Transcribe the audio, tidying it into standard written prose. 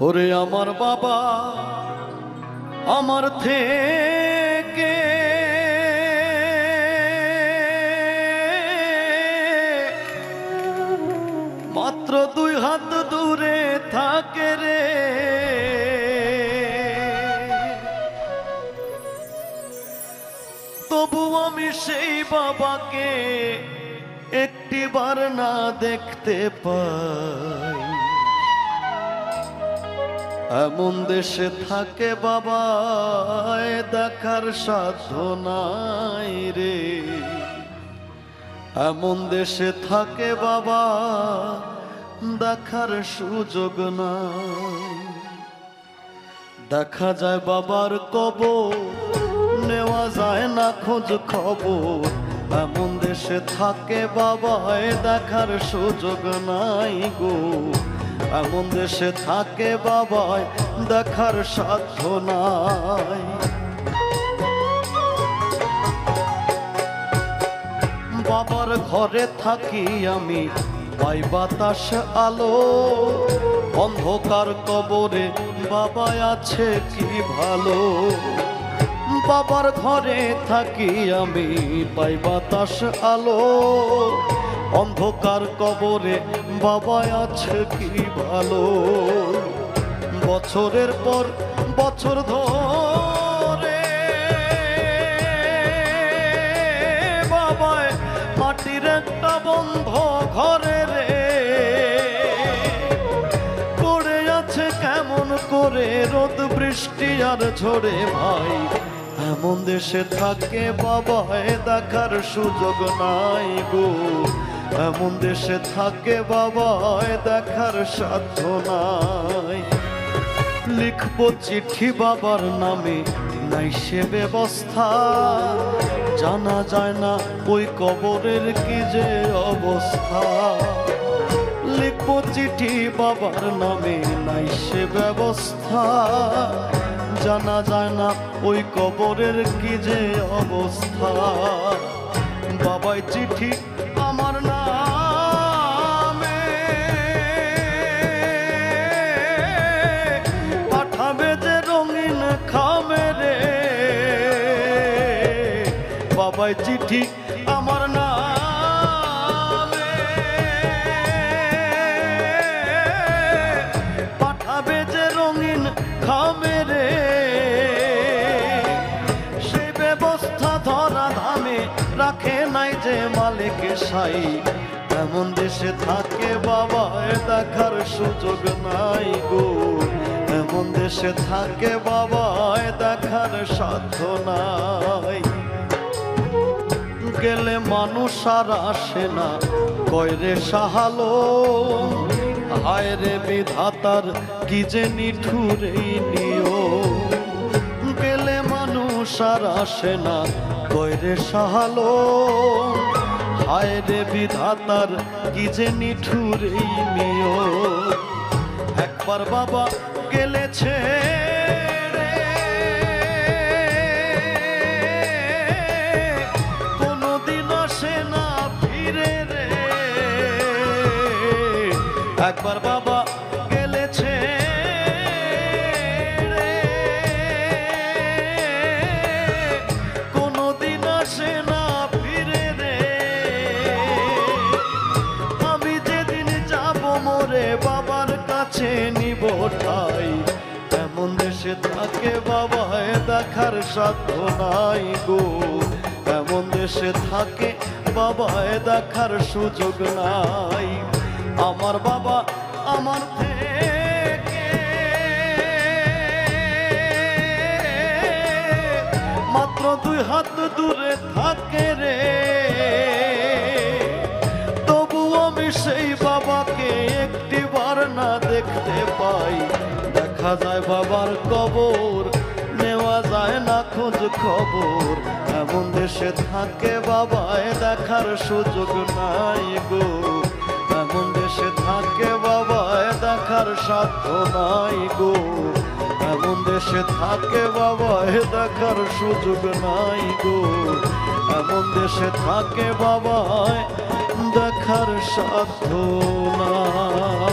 ওরে আমার বাবা আমার থেকে মাত্র 2 হাত দূরে থাকে রে, তবু আমি সেই বাবাকে একটিবার না দেখতে পাই। এমন দেশে থাকে বাবা দেখার সাধ্য নাই রে, এমন দেশে থাকে বাবা দেখার সুযোগ নাই। দেখা যায় বাবার কবর, নেওয়া যায় না খোঁজ খবর। এমন দেশে থাকে বাবা দেখার সুযোগ নাই গো, এমন দেশে থাকে বাবা দেখার সাধ্য নাই। বাবার ঘরে থাকি আমি, পাই বাতাস আলো, অন্ধকার কবরে বাবা আছে কি ভালো। বাবার ঘরে থাকি আমি, পাই বাতাস আলো, অন্ধকার কবরে বাবা আছে কি ভালো। বছরের পর বছর ধরে বাবায় মাটির একটা বন্ধ ঘরে রে পড়ে আছে কেমন করে রোদ বৃষ্টি আর ঝড়ে ভাই। এমন দেশে থাকে বাবা দেখার সুযোগ নাই গো, এমন দেশে থাকে বাবা দেখার সাধ্য নাই। লিখবো চিঠি বাবার নামে নাই সে ব্যবস্থা, জানা যায় না ওই কবরের কি যে অবস্থা। লিখবো চিঠি বাবার নামে নাই সে ব্যবস্থা, জানা যায় না ওই কবরের কি যে অবস্থা। বাবাই চিঠি আমার নামে পাঠাবে যে রঙিন খামে রে, বাবাই চিঠি আমার নামে পাঠাবে যে রঙিন খামে রে। সে ব্যবস্থা ধরা ধামে রাখে নাই যে মালিক সাই। এমন দেশে থাকে বাবা দেখার সুযোগ নাই গো, এমন দেশে থাকে বাবা দেখার সাধ্য নাই। গেলে মানুষ আর আসে না কয়রে সাহালো, হায় রে বিধাতার কি যে নিঠুর এই নিয়ম। গেলে মানুষ আর আসে না কয়রে সাহালো, হায় রে বিধাতার কি যে নিঠুর এই নিয়ম। একবার বাবা গেলেছে কোনদিন আসে না ফিরে রে, একবার বাবা গেলেছে কোনদিন আসে না ফিরে রে। আমি যেদিন যাব মোরে বাবার কাছে নিব ঠাই। এমন দেশে থাকে বাবা দেখার সাধ্য নাই গো, এমন দেশে থাকে বাবা দেখার সুযোগ নাই। আমার বাবা আমার থেকে মাত্র 2 হাত দূরে থাকে রে, তবু আমি সেই বাবাকে একটিবার না দেখতে পাই। দেখা যায় বাবার কবর, নেওয়া যায় না খোঁজ খবর। এমন দেশে থাকে বাবা দেখার সুযোগ নাই গো, এমন দেশে থাকে বাবা দেখার সাধ্য নাই গো, এমন দেশে থাকে বাবা দেখার সুযোগ নাই গো, এমন দেশে থাকে বাবা দেখার সাধ্য নাই।